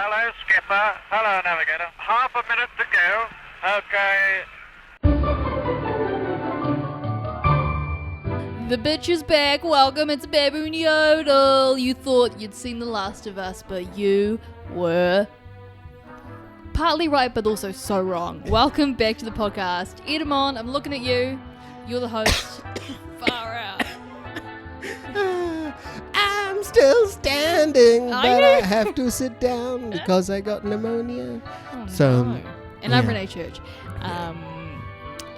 Hello, skipper. Hello, navigator. Half a minute to go. Okay. The bitch is back. Welcome, it's Baboon Yodel. You thought you'd seen The Last of Us, but you were partly right, but also so wrong. Welcome back to the podcast. Edamon, I'm looking at you. You're the host. Far out. I'm still standing, Are but you? I have to sit down because I got pneumonia. Oh, So, no. And I'm yeah. Renee Church.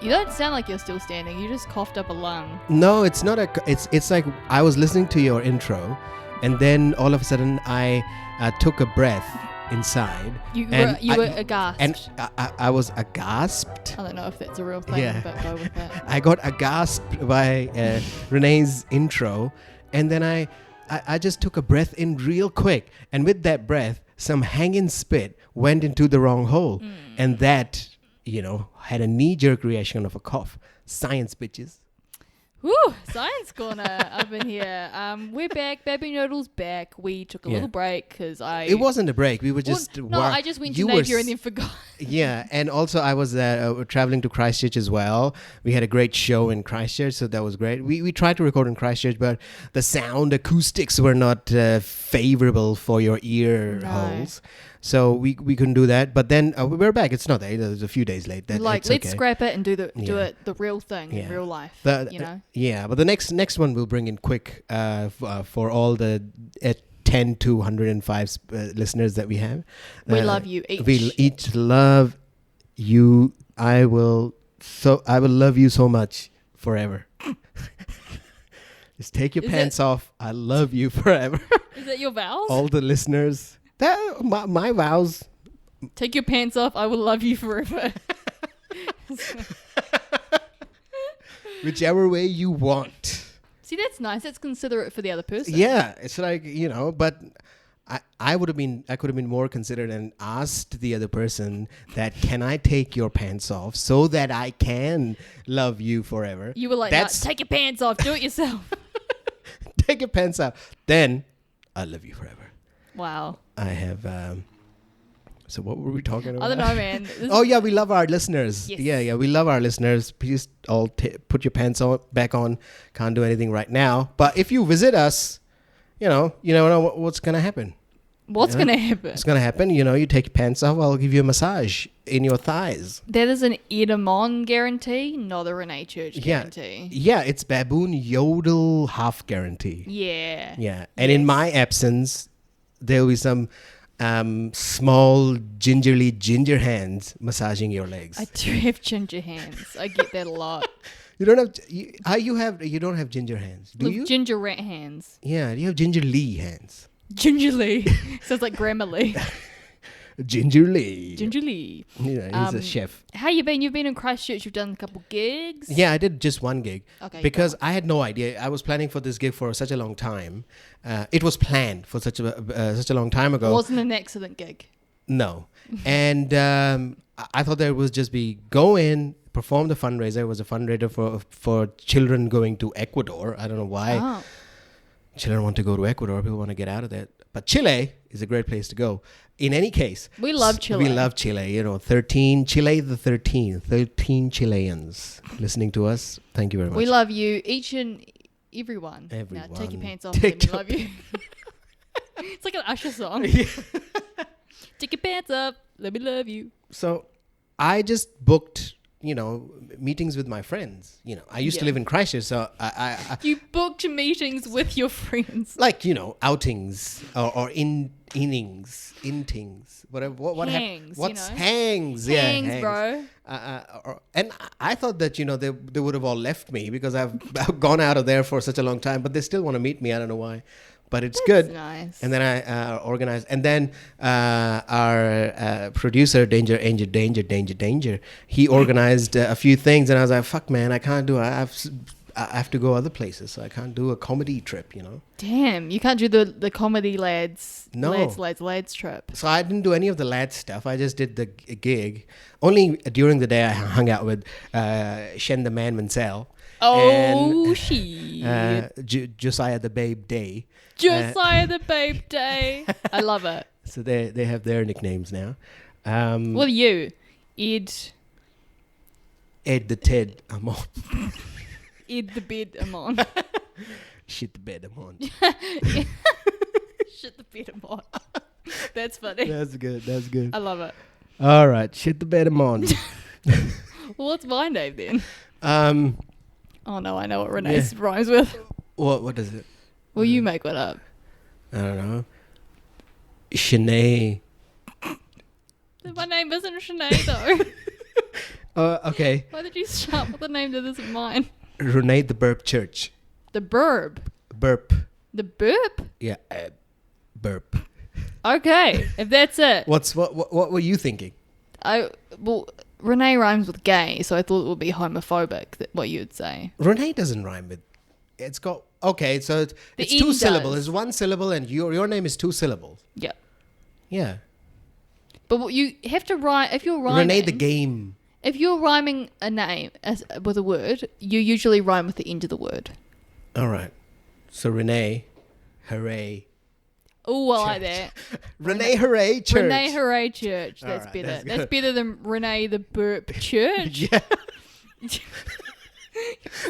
You don't sound like you're still standing. You just coughed up a lung. No, it's not it's like I was listening to your intro, and then all of a sudden I took a breath inside. You and were aghast. And I was agasped. I don't know if that's a real thing, Yeah. but go with that. I got agasped by Renee's intro, and then I just took a breath in real quick, and with that breath, some hanging spit went into the wrong hole, and that, had a knee-jerk reaction of a cough. Science, bitches. Woo! Science corner up in here. We're back. Baboon Yodel's back. We took a little break because It wasn't a break. We were just... I just went to Napier and then forgot. Yeah, and also I was traveling to Christchurch as well. We had a great show in Christchurch, so that was great. We tried to record in Christchurch, but the sound acoustics were not favorable for your ear holes. So we couldn't do that. But then we're back. It's not there. It was a few days late. Let's scrap it and do it the real thing in real life. Yeah, but the next one we'll bring in quick for all the 10 to 105 listeners that we have. We love you each. We each love you. I will love you so much forever. Just take your pants off. I love you forever. Is that your vows? All the listeners. My vows. Take your pants off. I will love you forever. Whichever way you want. See, that's nice. That's considerate for the other person. Yeah, it's like, but I could have been more considerate and asked the other person that, can I take your pants off so that I can love you forever? You were like, no, take your pants off. Do it yourself. Take your pants off. Then I love you forever. Wow. I have... So what were we talking about? I don't know, man. We love our listeners. Yes. Yeah, we love our listeners. Please all put your pants back on. Can't do anything right now. But if you visit us, you never know what's going to happen. What's going to happen? What's going to happen? You take your pants off, I'll give you a massage in your thighs. That is an Edamon guarantee, not a Renee Church guarantee. Yeah, it's Baboon Yodel half guarantee. Yeah. Yeah. And in my absence, there will be some... small gingerly ginger hands massaging your legs. I do have ginger hands. I get that a lot. You don't have you don't have ginger hands, do you? Ginger rat hands. Yeah, you have gingerly hands. Gingerly. Sounds like Grammarly. Gingerly. He's a chef. How you been? You've been in Christchurch. You've done a couple gigs. Yeah, I did just one gig. Okay. Because I had no idea. I was planning for this gig for such a long time. It was planned for such a long time ago. It wasn't an accident gig. No. And I thought that it was just go in, perform the fundraiser. It was a fundraiser for children going to Ecuador. I don't know why. Oh. Children want to go to Ecuador. People want to get out of that. But Chile is a great place to go. In any case. We love Chile. We love Chile. 13 Chileans listening to us. Thank you very much. We love you, each and everyone. Now take your pants off. Let me love you. It's like an Usher song. Take your pants up. Let me love you. So I just booked... meetings with my friends. I used to live in Christchurch, so I you booked meetings with your friends, like outings or intings, whatever. What hangs? What's hangs? Hangs, hangs, bro. And I thought that they would have all left me because I've gone out of there for such a long time, but they still want to meet me. I don't know why. But it's good. Nice. And then I organized. And then our producer, Danger, he organized a few things. And I was like, fuck, man, I can't do it. I have to go other places. So I can't do a comedy trip, Damn, you can't do the comedy lads trip. So I didn't do any of the lads stuff. I just did the gig. Only during the day I hung out with Shen the Man Mansell. Oh, shit. Josiah the Babe Day. Josiah the Babe Day. I love it. so they have their nicknames now. What are you? Ed Ed the Ted, I'm on. Ed the bed I'm on. Shit the bed, I'm on. Shit the bed I'm on. That's funny. That's good. I love it. All right, shit the bed, I'm on. Well, what's my name then? Oh no, I know what Renee rhymes with. What is it? Well, you make one up. I don't know. Shanae. My name isn't Shanae though. Okay. Why did you start with a name that isn't mine? Renee the Burp Church. The burb. Burp. The burp? Yeah. Burp. Okay, if that's it. What were you thinking? Well, Renee rhymes with gay, so I thought it would be homophobic. What you would say? Renee doesn't rhyme with. It's got okay. So it's N two syllables. does. It's one syllable, and your name is two syllables. Yeah. Yeah. But what you have to write if you're rhyming. Renee the game. If you're rhyming a name with a word, you usually rhyme with the end of the word. All right. So Renee, hooray. Oh, I like that. Renee hooray church. Renee Hooray Church. That's Alright, better. that's That's good. better than Renee the Burp Church. Yeah.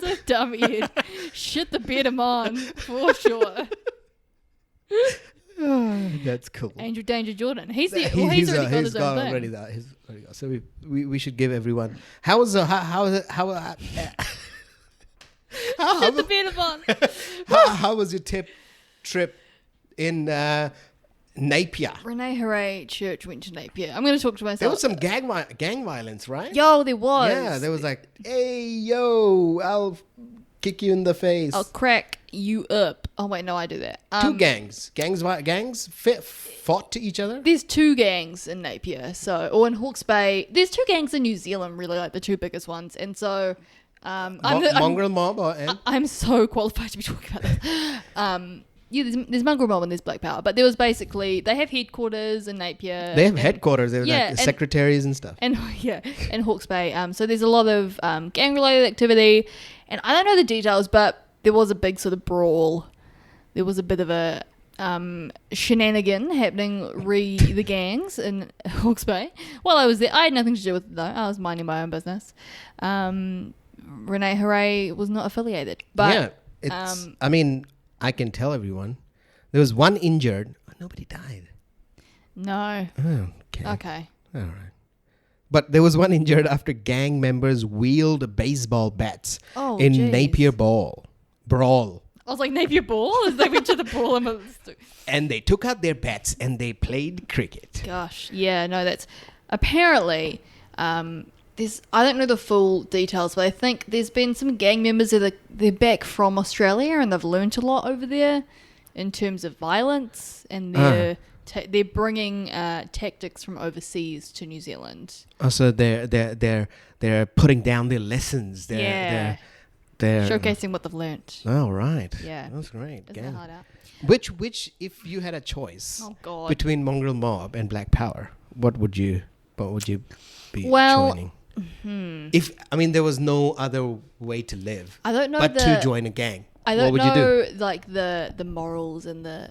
So dumb, Ed. Shit the bed I'm on, for sure. That's cool. Angel Danger Jordan. He's He's already got his own thing. already that. He's already got. So we should give everyone. How was how Shit the bed I'm on. how was your trip in Napier? Renee Hooray Church went to Napier. I'm going to talk to myself. There was some gang violence, right? Yo, there was. Yeah, there was like, hey, yo, I'll kick you in the face. I'll crack you up. Oh, wait, no, I do that. Two gangs fought to each other. There's two gangs in Napier, or in Hawke's Bay. There's two gangs in New Zealand, really, like the two biggest ones. And so, Mongrel mob I'm so qualified to be talking about this. Yeah, there's Mongrel Mob and there's Black Power, but there was basically they have headquarters in Napier. They have headquarters. They have yeah, like secretaries and stuff. And in Hawke's Bay. So there's a lot of gang-related activity, and I don't know the details, but there was a big sort of brawl. There was a bit of a shenanigan happening the gangs in Hawke's Bay. While I was there, I had nothing to do with it though. I was minding my own business. Renee Hooray was not affiliated, but yeah, it's. I mean, I can tell everyone there was one injured. Nobody died. No. Oh, Okay. All right. But there was one injured after gang members wielded baseball bats in geez. Napier brawl. I was like, Napier ball? As they went to the brawl. And they took out their bats and they played cricket. Gosh. Yeah, no, that's... Apparently, there's... I don't know the full details, but I think there's been some gang members they're back from Australia and they've learnt a lot over there in terms of violence, and they're bringing tactics from overseas to New Zealand. Oh, so they're putting down their lessons. They're showcasing what they've learnt. Oh, right. Yeah. That's great. Isn't that hard out? Which, if you had a choice between Mongrel Mob and Black Power, what would you be joining? If there was no other way to live, I don't know, but to join a gang, I don't what would know, you do? like the morals and the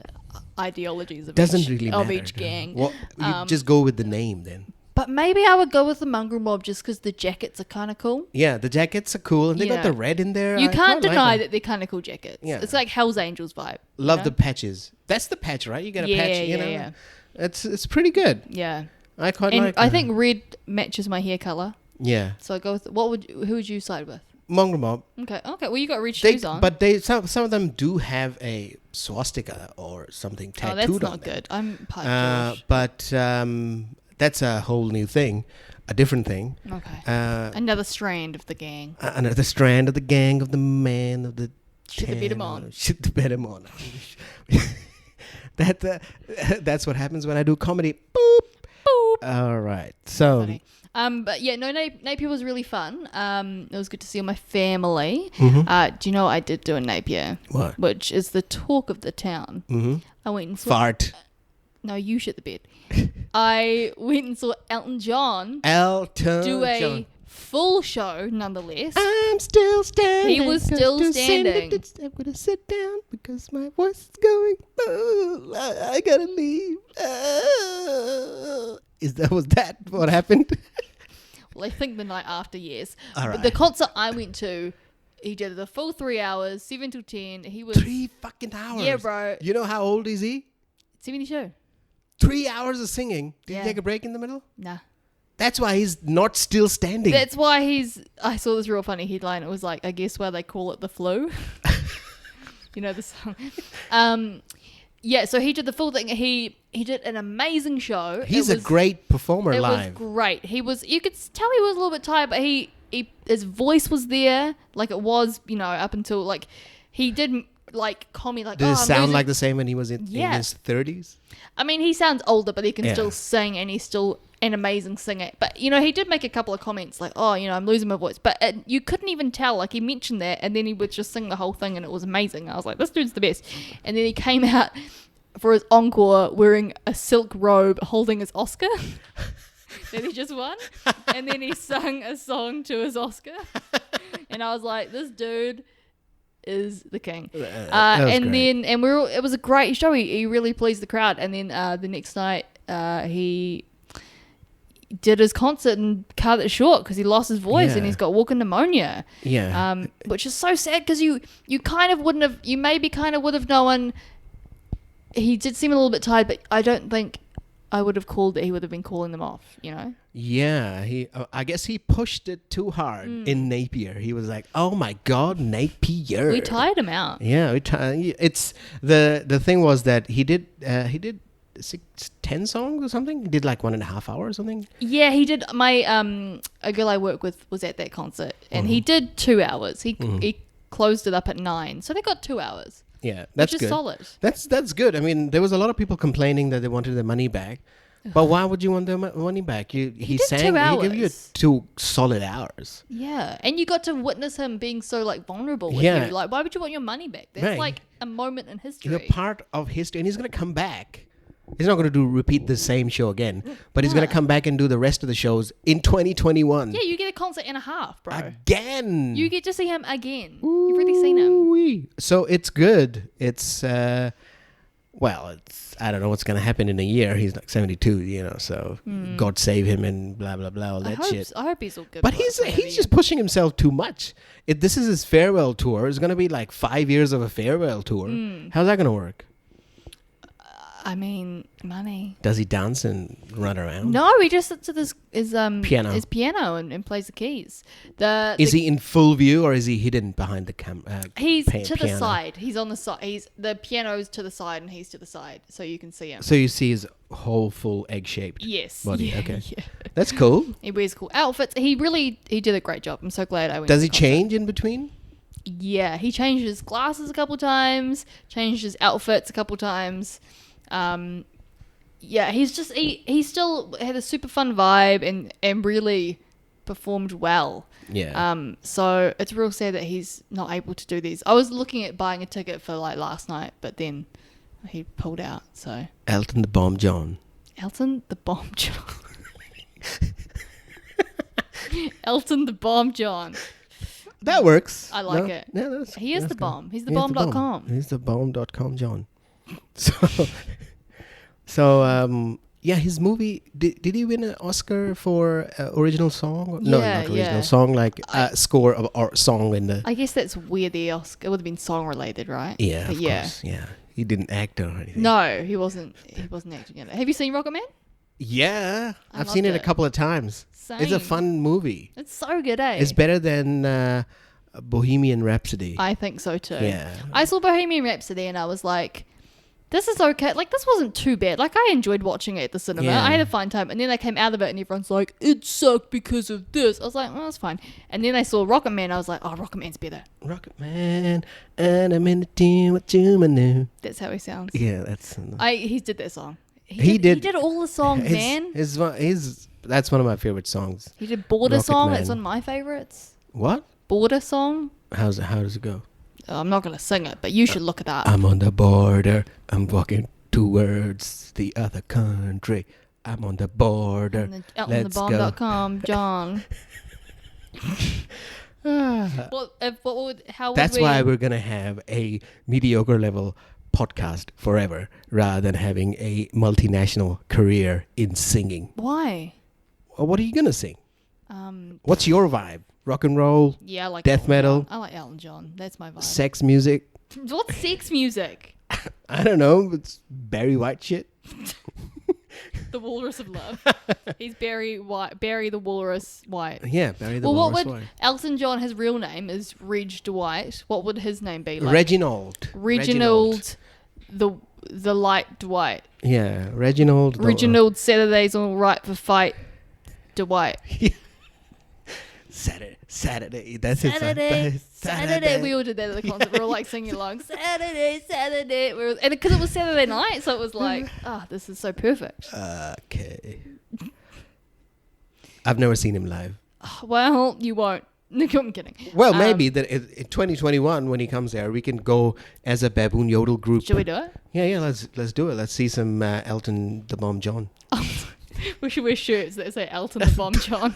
ideologies of Doesn't each, really of matter, each gang. Well, you just go with the name then. But maybe I would go with the Mongrel Mob just because the jackets are kind of cool. Yeah, the jackets are cool, and they got the red in there. You I can't quite deny like that they're kind of cool jackets. Yeah. It's like Hell's Angels vibe. Love the patches. That's the patch, right? You get a patch. Yeah. It's pretty good. Yeah. I quite and like. I think red matches my hair color. Yeah. So I go with who would you side with? Mongrel Mob. Okay. Well, you got red shoes on. But some of them do have a swastika or something tattooed on them. Oh, that's not good. I'm part Jewish. But that's a whole new thing, a different thing. Okay. Another strand of the gang. Another strand of the gang of the man of the. Shit the bed him on. Shit the bed him on. That's what happens when I do comedy. Boop. Boop. All right. So. Funny. But yeah, no, Napier was really fun. It was good to see all my family. Mm-hmm. Do you know what I did do in Napier? What? Which is the talk of the town. Mm-hmm. I went and saw... Fart. No, you shit the bed. I went and saw Elton John do a full show, nonetheless. I'm still standing. He was still standing. I'm going to sit down because my voice is going. Oh, I got to leave. Was that what happened? Well, I think the night after, yes. All But right. the concert I went to, he did the full 3 hours, 7 till 10. He was 3 fucking hours. Yeah, bro. You know how old is he? 72. 3 hours of singing. Did Yeah. he take a break in the middle? Nah. That's why he's not still standing. That's why I saw this real funny headline. It was like, I guess why they call it the flu. You know the song. Yeah, so he did the full thing. He did an amazing show. He's a great performer It live. was great. You could tell he was a little bit tired, but his voice was there. Like it was, up until like he did like call me like. Did it I'm sound losing-" like the same when he was in Yeah. his 30s? I mean, he sounds older, but he can Yeah. still sing, and he's still an amazing singer. But he did make a couple of comments like, "Oh, I'm losing my voice," but you couldn't even tell. Like he mentioned that, and then he would just sing the whole thing, and it was amazing. I was like, "This dude's the best." And then he came out for his encore wearing a silk robe, holding his Oscar that he just won, and then he sung a song to his Oscar, and I was like, "This dude is the king." That was And great. then it was a great show. He really pleased the crowd. And then the next night he did his concert and cut it short because he lost his voice and Yeah. he's got walking pneumonia. Yeah. Which is so sad because you kind of wouldn't have, you maybe kind of would have known. He did seem a little bit tired, but I don't think I would have called that he would have been calling them off, Yeah, I guess he pushed it too hard in Napier. He was like, "Oh my God, Napier!" We tired him out. Yeah, it's the thing was that he did 10 songs or something. He did like 1.5 hours or something. Yeah, he did. My a girl I work with was at that concert, and he did 2 hours. He closed it up at 9, so they got 2 hours. Yeah, that's Which is good. solid. That's good. I mean, there was a lot of people complaining that they wanted their money back. But why would you want their money back? He did sang. 2 He gave you hours. 2 solid hours. Yeah, and you got to witness him being so like vulnerable with Yeah. you. Like, why would you want your money back? That's Right. like a moment in history. You're part of history, and he's gonna come back. He's not going to repeat the same show again, but he's going to come back and do the rest of the shows in 2021. Yeah, you get a concert and a half, bro. Again. You get to see him again. You've already seen him. Ooh-wee. So it's good. It's I don't know what's going to happen in a year. He's like 72, so God save him and blah blah blah all that shit. I hope he's all good. But for it, whatever he's just pushing himself too much. This is his farewell tour. It's going to be like 5 years of a farewell tour. How's that going to work? I mean, money. Does he dance and run around? No, he just sits at his Piano. his piano and plays the keys. Is he in full view or is he hidden behind the camera? He's to the piano? side. He's on the side. The piano's to the side and he's to the side, so you can see him. So you see his whole full egg-shaped Yes. body. Yeah, Okay. yeah. That's cool. He wears cool outfits. He did a great job. I'm so glad I went. Does to he the concert. change in between? Yeah, he changed his glasses a couple times, changed his outfits a couple times. Yeah, he still had a super fun vibe and really performed well. Yeah. So it's real sad that he's not able to do these. I was looking at buying a ticket for like last night, but then he pulled out. So Elton the Bomb John. Elton the Bomb John. Elton the Bomb John. That works. I like No? it. Yeah, He is that's the good. bomb. He's the He is the bomb.com. He's the bomb.com John. So yeah, his movie did he win an Oscar for original song? No, Yeah, not original yeah. song, like score of or song in the. I guess that's where the Oscar, it would have been song related, right? Yeah, But of course. Yeah, he didn't act or anything. No, he wasn't acting in it. Have you seen Rocket Man? Yeah, I I've seen loved it a it. couple of times. It's a Same. fun movie. It's so good, eh? It's better than Bohemian Rhapsody. I think so too. Yeah. I saw Bohemian Rhapsody and I was like, this is okay. Like, this wasn't too bad. Like, I enjoyed watching it at the cinema. Yeah. I had a fine time. And then I came out of it and everyone's like, it sucked because of this. I was like, well, that's fine. And then I saw Rocket Man. I was like, oh, Rocket Man's better. Rocket Man, and I'm in the tune with you, Manu. That's how he sounds. Yeah, that's. He did that song. He did. He did all the songs, man. That's one of my favorite songs. He did Border Rocket Song. Man. It's one of my favorites. What? Border Song. How does it go? I'm not going to sing it, but you should look it up. I'm on the border. I'm walking towards the other country. I'm on the border. Let's go. EltonTheBomb.com, John. How would That's we... why we're gonna have a mediocre level podcast forever rather than having a multinational career in singing? Why? What are you gonna sing? What's your vibe? Rock and roll? Yeah, I like death Elton metal? John. I like Elton John. That's my vibe. Sex music? What's sex music? I don't know. It's Barry White shit. The Walrus of Love. He's Barry White. Barry the Walrus White. Yeah, Barry the Well, what Walrus would White. Elton John? His real name is Reg Dwight. What would his name be? Like Reginald. Reginald. The Light Dwight. Yeah, Reginald. Reginald Saturdays all right for fight. Dwight. Saturday. That's Saturday. it. Saturday. We all did that at the concert. We were all like singing along. Saturday. And because it was Saturday night, so it was like, this is so perfect. Okay. I've never seen him live. Well, you won't. No, I'm kidding. Well, maybe that in 2021 when he comes there, we can go as a Baboon Yodel group. Should we do it? Yeah. Let's do it. Let's see some Elton the Bomb John. We should wear shirts that say Elton the Bomb John.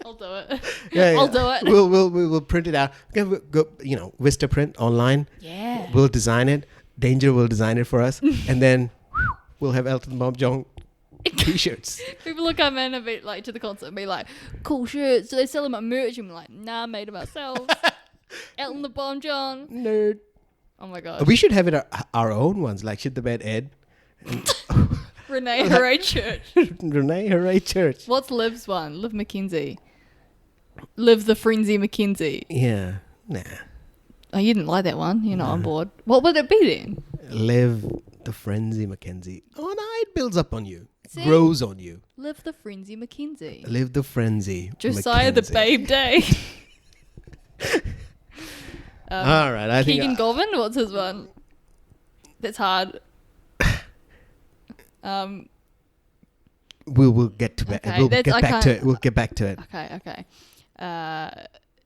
I'll do it. Yeah, I'll do it. We'll print it out. We'll go, Vistaprint online. Yeah. We'll design it. Danger will design it for us, and then we'll have Elton the Bomb John T-shirts. People will come in and be like to the concert and be like, "Cool shirts. Do they sell them at merch?" And we're like, "Nah, made them ourselves." Elton the Bomb John. Nerd. Oh my god. We should have it our own ones, like Shit the Bed Ed. Renee Hooray Church. Renee Hooray Church. What's Liv's one? Liv McKenzie. Liv the Frenzy McKenzie. Yeah. Nah. Oh, you didn't like that one. You're not on board. What would it be then? Live the Frenzy Mackenzie. Oh no, it builds up on you. It See? grows on you. Liv the Frenzy McKenzie. Live the Frenzy. Josiah the Mackenzie. Babe Day. All right, I think. Keegan Govan, what's his one? That's hard. We'll get to it. Okay, We'll get I back to can't- it. We'll get back to it. Okay.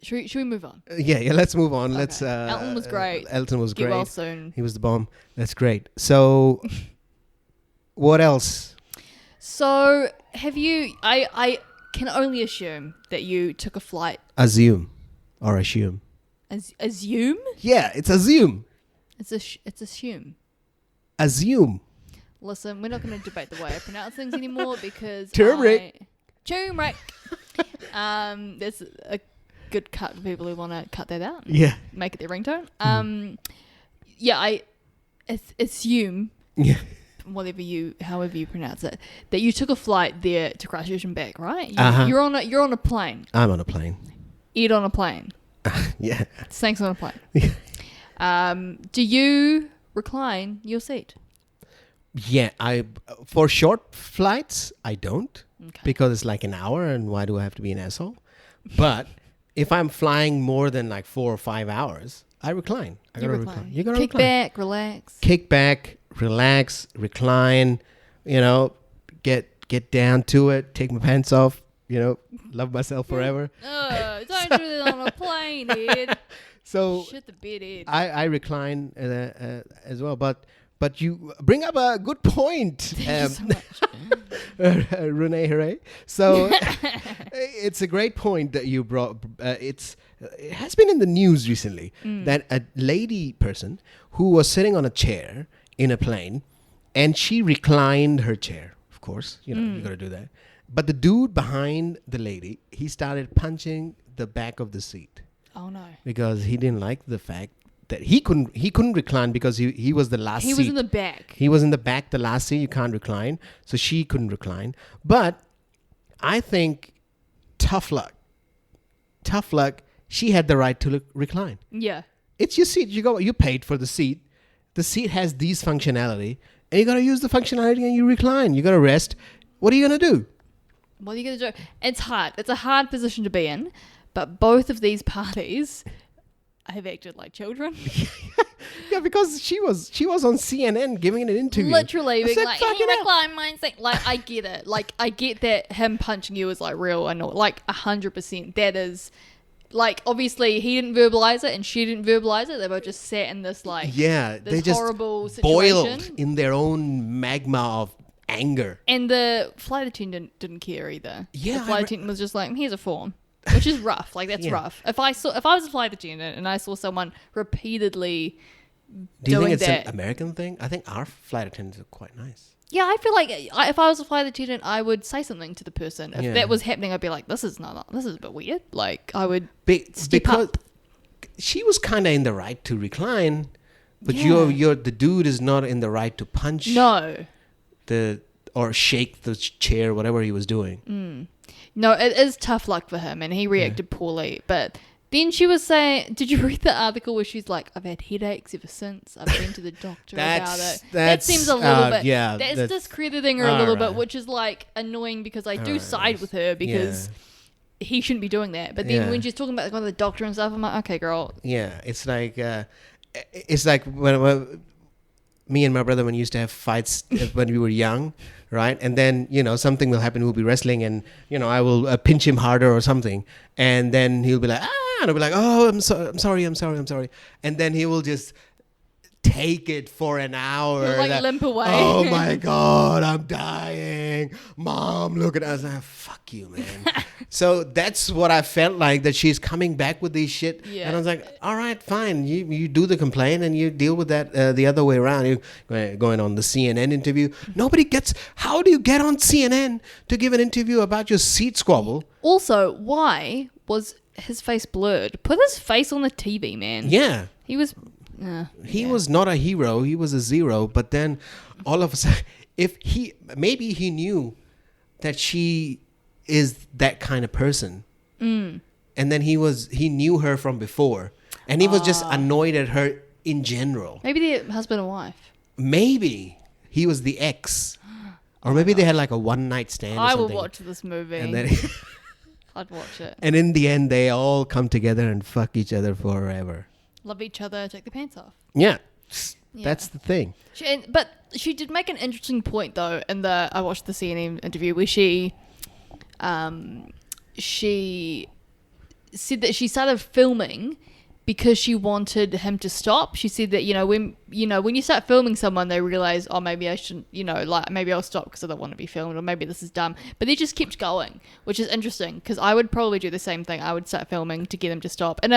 Should we move on? Yeah. Let's move on. Okay. Let's. Elton was great. Elton was Get great. well soon. He was the bomb. That's great. So, what else? So, have you? I can only assume that you took a flight. Assume. Assume? Yeah, it's assume. It's assume. Assume. Listen, we're not going to debate the way I pronounce things anymore because Turmeric. Turmeric. There's a good cut for people who want to cut that out. And Yeah. Make it their ringtone. Yeah, I assume. Yeah. However you pronounce it, that you took a flight there to Christchurch and back, right? Uh-huh. You're on a plane. I'm on a plane. Ed on a plane. Yeah. Snake's on a plane. Do you recline your seat? Yeah, for short flights I don't, Okay. because it's like an hour, and why do I have to be an asshole? But if I'm flying more than like 4 or 5 hours, I recline. I gotta recline. You gotta Kick recline. back, relax. Kick back, relax, recline. Get down to it. Take my pants off. Love myself forever. Don't do that on a plane, Ed. So Shit the bed, Ed. I recline as well, but you bring up a good point, Thank you so much. Renee. Hooray! So it's a great point that you brought. It has been in the news recently that a lady person who was sitting on a chair in a plane, and she reclined her chair. Of course, you got to do that. But the dude behind the lady, he started punching the back of the seat. Oh no. Because he didn't like the fact that he couldn't recline because he was the last seat. He was in the back. He was in the back, the last seat. You can't recline. So she couldn't recline. But I think tough luck. She had the right to recline. Yeah. It's your seat. You paid for the seat. The seat has these functionality, and you got to use the functionality, and you recline. You got to rest. What are you going to do? What are you going to do? It's hard. It's a hard position to be in. But both of these parties have acted like children. Yeah, because she was on CNN giving an interview. Literally being said, like, "Fucking hey, hell." recline my seat. Like, I get it. Like, I get that him punching you is like real. I know. Like, 100%. That is, like, obviously he didn't verbalize it and she didn't verbalize it. They both just sat in this, like, Yeah, this they just horrible situation. boiled in their own magma of anger. And the flight attendant didn't care either. Yeah, The flight attendant was just like, here's a form. Which is rough. Like, that's Yeah. rough. If I was a flight attendant and I saw someone repeatedly Do you doing think it's that. an American thing? I think our flight attendants are quite nice. Yeah, I feel like if I was a flight attendant, I would say something to the person. If that was happening, I'd be like, this is a bit weird. Like, I would step because up. she was kind of in the right to recline, but Yeah. the dude is not in the right to punch No. or shake the chair, whatever he was doing. No, it is tough luck for him, and he reacted poorly. But then she was saying, did you read the article where she's like, I've had headaches ever since. I've been to the doctor about it. That seems a little bit, that's discrediting her a little bit, which is like annoying because I do side with her because he shouldn't be doing that. But then when she's talking about going to the doctor and stuff, I'm like, okay, girl. Yeah, it's like when me and my brother, when we used to have fights when we were young, right? And then, something will happen. We'll be wrestling and, I will pinch him harder or something. And then he'll be like, and I'll be like, oh, I'm sorry. And then he will just take it for an hour. He'll like limp away. Oh my God, I'm dying. Mom, look at us. Fuck you, man. So that's what I felt like, that she's coming back with these shit. Yeah. And I was like, all right, fine. You do the complaint and you deal with that the other way around. You're going on the CNN interview. Nobody gets, how do you get on CNN to give an interview about your seat squabble? Also, why was his face blurred? Put his face on the TV, man. Yeah. He was... he was not a hero. He was a zero. But then all of a sudden, maybe he knew that she is that kind of person. And then he knew her from before. And he was just annoyed at her in general. Maybe they're husband and wife. Maybe he was the ex. Or maybe they had like a one-night stand or something. I will watch this movie. And then I'd watch it. And in the end, they all come together and fuck each other forever. Love each other, take the pants off. Yeah. That's the thing. But she did make an interesting point, though, I watched the CNN interview where she said that she started filming because she wanted him to stop. She said that, when you start filming someone, they realize, oh, maybe I shouldn't, maybe I'll stop because I don't want to be filmed, or maybe this is dumb. But they just kept going, which is interesting because I would probably do the same thing. I would start filming to get them to stop in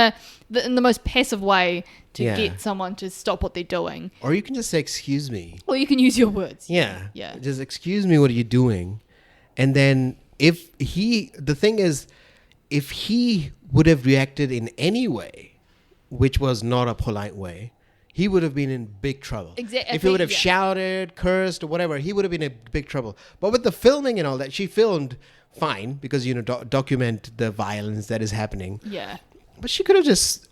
the most passive way to get someone to stop what they're doing. Or you can just say, excuse me. Or you can use your words. Yeah. Yeah. Just excuse me, what are you doing? And then the thing is, if he would have reacted in any way, which was not a polite way, he would have been in big trouble. Exactly. If he would have shouted, cursed, or whatever, he would have been in big trouble. But with the filming and all that, she filmed fine because, document the violence that is happening. Yeah. But she could have just,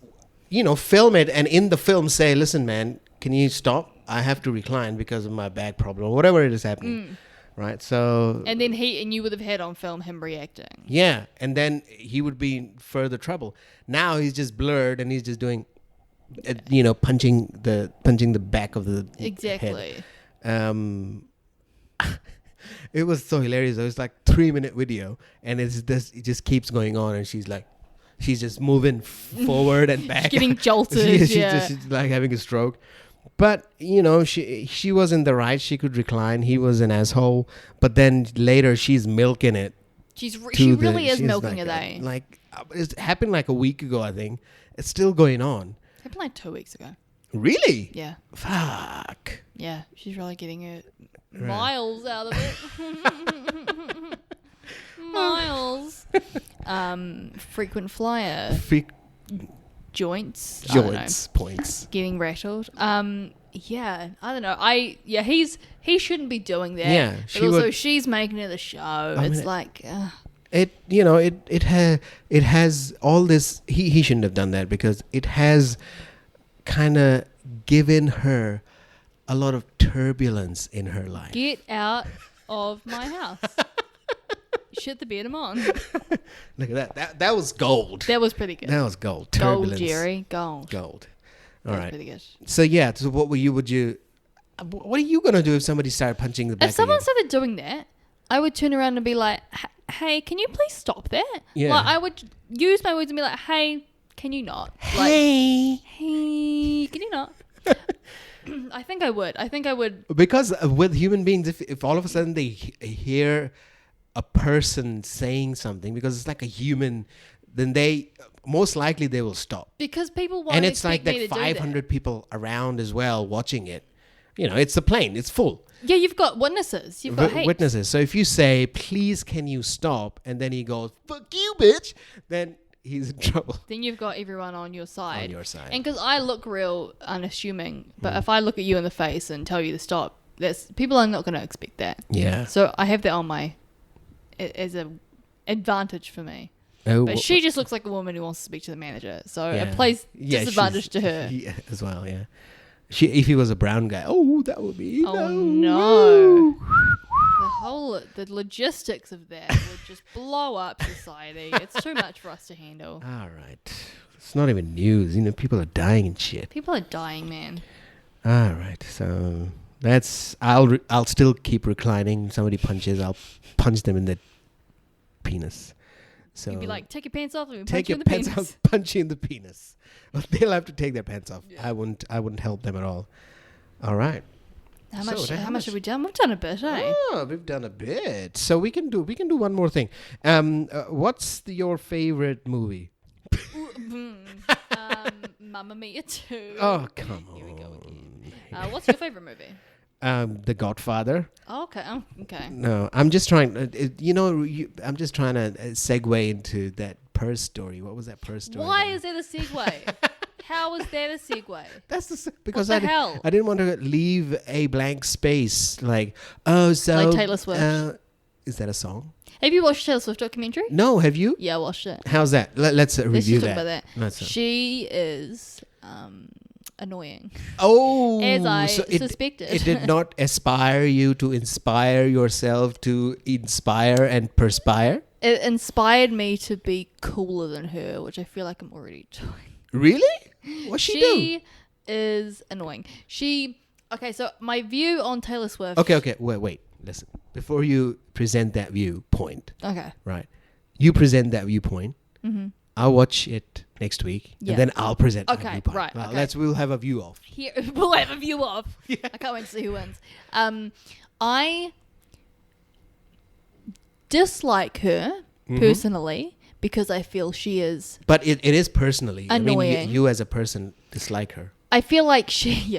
film it and in the film say, listen, man, can you stop? I have to recline because of my back problem or whatever it is happening. Right, so... And then you would have had on film him reacting. Yeah, and then he would be in further trouble. Now he's just blurred and he's just doing, punching the back of the Exactly. head. It was so hilarious. It was like 3-minute video and it just keeps going on and she's just moving forward and back. She's getting jolted, she's just like having a stroke. But, she was in the right. She could recline. He was an asshole. But then later she's milking it. She really is milking it, eh? It happened like a week ago, I think. It's still going on. It happened like 2 weeks ago. Really? Yeah. Fuck. Yeah, she's really getting it miles out of it. Miles. Frequent flyer. Joints, points. Getting rattled. Yeah, I don't know. He shouldn't be doing that. Yeah, but also she's making it a show. It's like it has all this. He shouldn't have done that because it has kind of given her a lot of turbulence in her life. Get out of my house. Shit the bed I'm on. Look at that. That was gold. That was pretty good. That was gold. Turbulence. Gold, Jerry. Gold. All right. Pretty good. So yeah. So what are you gonna do if somebody started punching the back? If someone started doing that, I would turn around and be like, "Hey, can you please stop that?" Yeah. Like I would use my words and be like, "Hey, can you not?" Hey, can you not? I think I would. Because with human beings, if all of a sudden they hear a person saying something, because it's like a human then they most likely they will stop. Because people won't And it's like expect me that to do 500 people around as well watching it. It's a plane. It's full. Yeah, you've got witnesses. You've got hate. Witnesses. So if you say, please, can you stop? And then he goes, fuck you, bitch. Then he's in trouble. Then you've got everyone on your side. On your side. And because I look real unassuming, but if I look at you in the face and tell you to stop, people are not going to expect that. Yeah. So I have that on as a advantage for me. Oh, But she just looks like a woman who wants to speak to the manager. So yeah. it plays Yeah, disadvantage to her. Yeah, as well, yeah. If he was a brown guy, that would be... Oh, no. The logistics of that would just blow up society. It's too much for us to handle. All right. It's not even news. People are dying and shit. People are dying, man. All right. So that's... I'll still keep reclining. Somebody punches, I'll punch them in the penis. So You'd be like, take your pants off and take punch you your in the pants penis. off, punch you in the penis. They'll have to take their pants off. Yeah. I wouldn't help them at all. All right. How much have we done? We've done a bit, eh? Oh, we've done a bit. So we can do one more thing. What's your favorite movie? Mamma Mia 2. Oh, come on. Here we go again. What's your favorite movie? The Godfather. Oh, okay. Okay. No, I'm just trying. I'm just trying to segue into that purse story. What was that purse story? Why is that a segue? How is that a segue? That's because What the hell? I didn't want to leave a blank space. Like Taylor Swift. Is that a song? Have you watched Taylor Swift documentary? No, have you? Yeah, I watched it. How's that? Let's review just that. talk about that. She is annoying. Oh, as I so suspected. It did not aspire you to inspire yourself to inspire and perspire? It inspired me to be cooler than her, which I feel like I'm already doing. Really? What's she do? She is annoying. Okay, so my view on Taylor Swift. Okay, wait, listen. Before you present that viewpoint. Okay. Right. You present that viewpoint. Mm-hmm. I'll watch it next week. Yeah. And then I'll present my Okay, viewpoint. right. Well, Okay. we'll have a view off. Here, we'll have a view of. Yeah. I can't wait to see who wins. I dislike her personally because I feel she is. But it is personally Annoying. I mean, you as a person dislike her. I feel like she's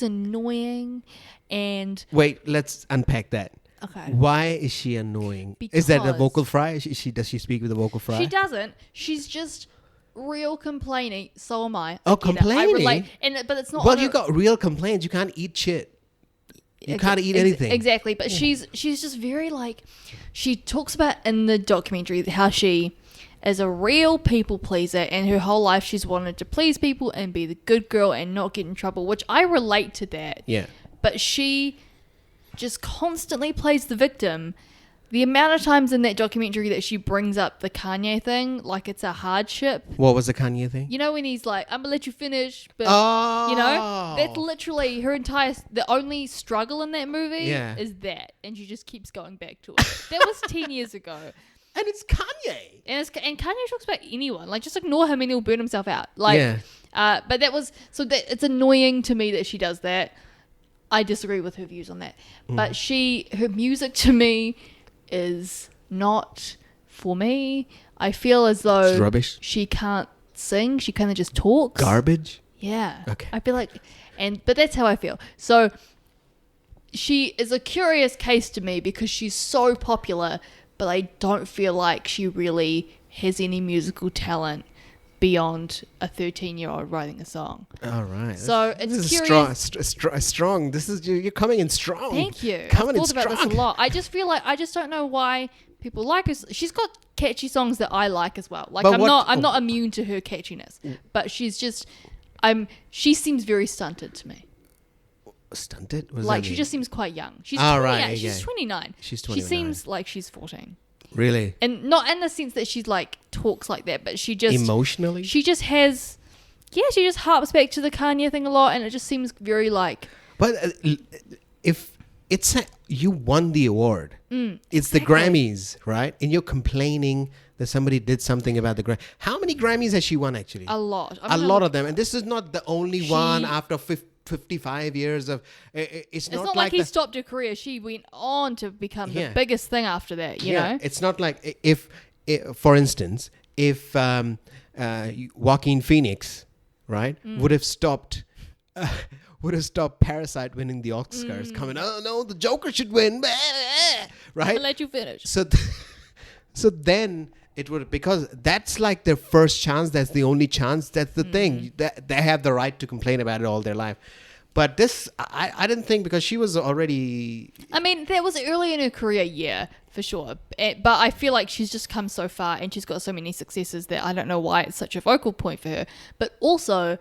annoying, and Wait, let's unpack that. okay. Why is she annoying? Is that the Because- vocal fry? Does she speak with a vocal fry? She doesn't. She's just real complaining. So am I. Oh, I get it. complaining? I relate. But it's not. Well, on you a- got real complaints. You can't eat shit. You can't eat anything. Exactly. But she's just very like. She talks about in the documentary how she is a real people pleaser, and her whole life she's wanted to please people and be the good girl and not get in trouble, which I relate to that. Yeah. But she just constantly plays the victim. The amount of times in that documentary that she brings up the Kanye thing, like it's a hardship. What was the Kanye thing? You know when he's like, I'm gonna let you finish, but Oh. you know, that's literally her the only struggle in that movie Yeah. is that, and she just keeps going back to it. That was 10 years ago. And it's Kanye. And Kanye talks about anyone, like just ignore him and he'll burn himself out. Like, Yeah. but it's annoying to me that she does that. I disagree with her views on that. But her music to me is not for me. I feel as though It's rubbish. she can't sing. She kind of just talks. Garbage. Yeah. Okay. I feel like, but that's how I feel. So she is a curious case to me because she's so popular, but I don't feel like she really has any musical talent beyond a 13-year-old writing a song. All right. So this it's is curious. strong. This is you're coming in strong. Thank you. Coming I've in thought about strong. this a lot. I just feel like I just don't know why people like her. She's got catchy songs that I like as well. Like But I'm not immune to her catchiness, but she's just she seems very stunted to me. Stunted? What does Like that she mean? just seems quite young. She's Ah, 28. right, She's okay. 29. She's She 29. seems like she's 14. Really And not in the sense that she's like talks like that, but she just emotionally. she just has she just harps back to the Kanye thing a lot, and it just seems very like But if it's you won the award, it's the exactly. Grammys, right? And you're complaining that somebody did something about the Grammy. How many Grammys has she won actually? a lot. A lot of them, and this is not the only one She- after 55 years of. It's It's not, not like he the- stopped her career. She went on to become Yeah. the biggest thing after that, you know? It's not like if, for instance, if Joaquin Phoenix, right, would have stopped Parasite winning the Oscars, coming, oh no, the Joker should win, right? I'll let you finish. So then it would, because that's like their first chance. That's the only chance. That's the thing. They have the right to complain about it all their life. But this, I didn't think, because she was already... I mean, that was early in her career, yeah, for sure. But I feel like she's just come so far and she's got so many successes that I don't know why it's such a focal point for her. But also,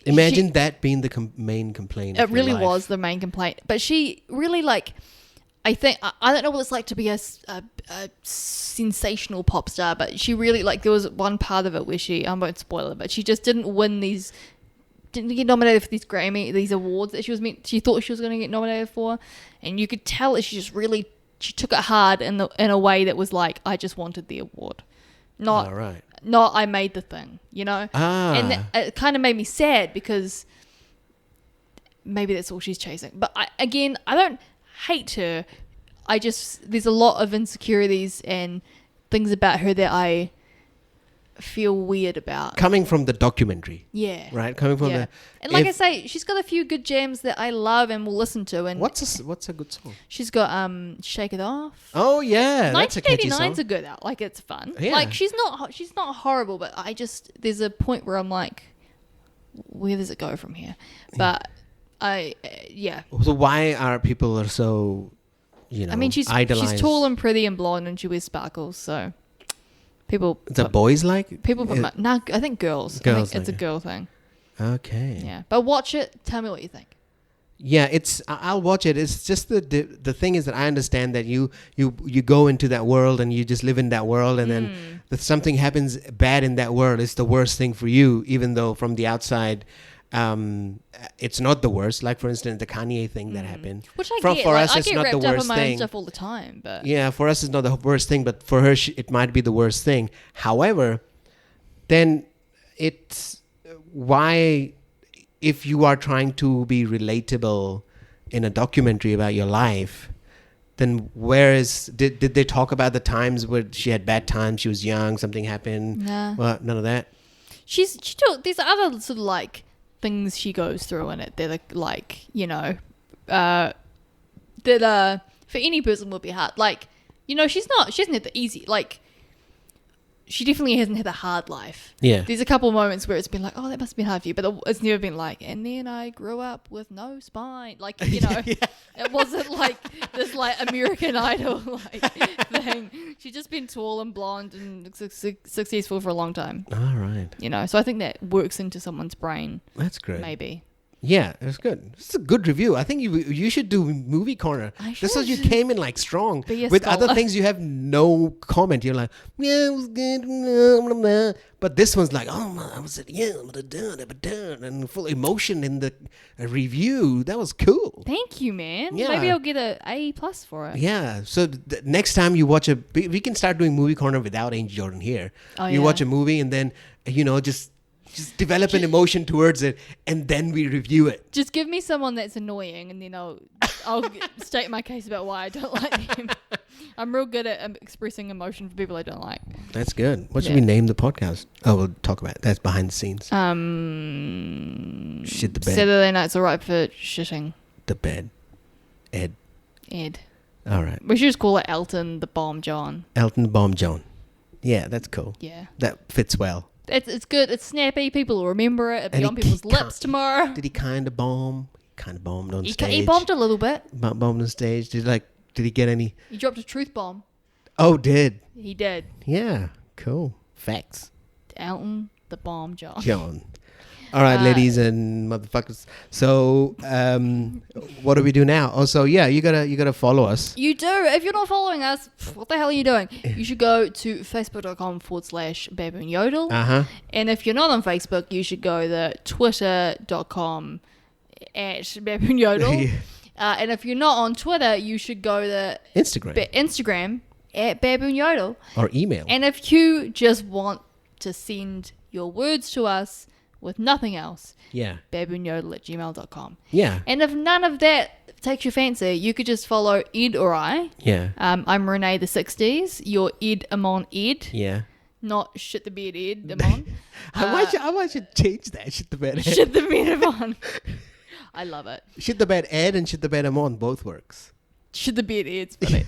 Imagine that being the main complaint. It really was the main complaint. But she really, like... I think, I don't know what it's like to be a sensational pop star, but she really, like, there was one part of it where she, I won't spoil it, but she just didn't get nominated for these awards that she thought she was going to get nominated for. And you could tell that she took it hard in a way that was like, I just wanted the award. Not I made the thing, you know? And it kind of made me sad, because maybe that's all she's chasing. But I don't hate her. There's a lot of insecurities and things about her that I feel weird about. Coming from the documentary. Yeah. Right? Coming from the... And like I say, she's got a few good jams that I love and will listen to. And what's a good song? She's got Shake It Off. Oh yeah, that's a catchy song. 1989's a good out. Like, it's fun. Yeah. Like, she's not horrible, but there's a point where I'm like, where does it go from here? But So why are people so, I mean, she's tall and pretty and blonde, and she wears sparkles, so people... The boys like? People put... No, I think girls. I think it's a girl thing. Okay. Yeah. But watch it. Tell me what you think. Yeah, I'll watch it. It's just the thing is that I understand that you go into that world and you just live in that world, and then if something happens bad in that world, it's the worst thing for you, even though from the outside... it's not the worst. Like, for instance, the Kanye thing that happened. Which I get. For us, I it's get not the wrapped up worst in my thing. own stuff all the time. But yeah, for us, it's not the worst thing, but for her, it might be the worst thing. However, then it's why, if you are trying to be relatable in a documentary about your life, then did they talk about the times where she had bad times, she was young, something happened? Nah. Well, none of that. There's other sort of like things she goes through in it that are like, that for any person would be hard. Like, she hasn't had the easy, like, she definitely hasn't had a hard life. Yeah. There's a couple of moments where it's been like, oh, that must have been hard for you, but it's never been like, and then I grew up with no spine. Like, It wasn't like this like American Idol like thing. She's just been tall and blonde and successful for a long time. All right. So I think that works into someone's brain. That's great. Maybe. Yeah, it's good. It's a good review. I think you should do Movie Corner. Just as you came in like strong. With other things, you have no comment. You're like, yeah, it was good. But this one's like, oh, I was done, and full emotion in the review. That was cool. Thank you, man. Yeah. Maybe I'll get a A+ for it. Yeah. So next time you watch we can start doing Movie Corner without Angel Jordan here. Oh, you watch a movie and then, just develop an emotion towards it, and then we review it. Just give me someone that's annoying, and then I'll state my case about why I don't like them. I'm real good at expressing emotion for people I don't like. That's good. What should we name the podcast? Oh, we'll talk about it. That's behind the scenes. Shit the bed. Saturday night's alright for shitting. The bed. Ed. All right. We should just call it Elton the Bomb John. Elton the Bomb John. Yeah, that's cool. Yeah. That fits well. It's good. It's snappy. People will remember it. It'll be on people's lips tomorrow. Did he kind of bomb? Kind of bombed on stage. He bombed a little bit. Bombed on stage. Did he get any? He dropped a truth bomb. Oh, did? He did. Yeah. Cool. Facts. Elton the Bomb John. All right, ladies and motherfuckers. So, what do we do now? Oh, so yeah, you gotta follow us. You do. If you're not following us, what the hell are you doing? You should go to facebook.com/Baboon Yodel. And if you're not on Facebook, you should go to twitter.com/Baboon Yodel. And if you're not on Twitter, you should go to Instagram @Baboon Yodel. Or email. And if you just want to send your words to us with nothing else, baboonyodel@gmail.com. Yeah. And if none of that takes your fancy, you could just follow Ed or I. Yeah. I'm Renee the 60s. You're Ed Amon Ed. Yeah. not shit the bed Ed Amon. I might should change that. Shit the bed Ed. Shit the bed Amon. I love it. Shit the bed Ed and shit the bed Amon both works. Shit the bed Ed's funny.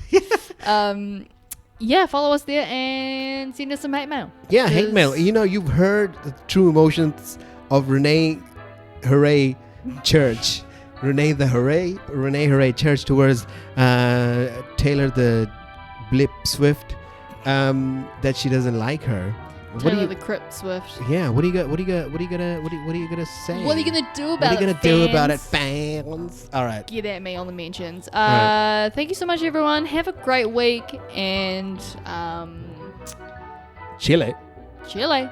Yeah, follow us there and send us some hate mail. Yeah, hate mail. You know, you've heard the true emotions of Renee Hooray Church. Renee Hooray Church towards Taylor the Blip Swift. That she doesn't like her. Taylor the Crip Swift. Yeah, what are you gonna say? What are you gonna do about it? What are you gonna do about it, fans? All right. Get at me on the mentions. Right. Thank you so much, everyone. Have a great week and Chile. Chile.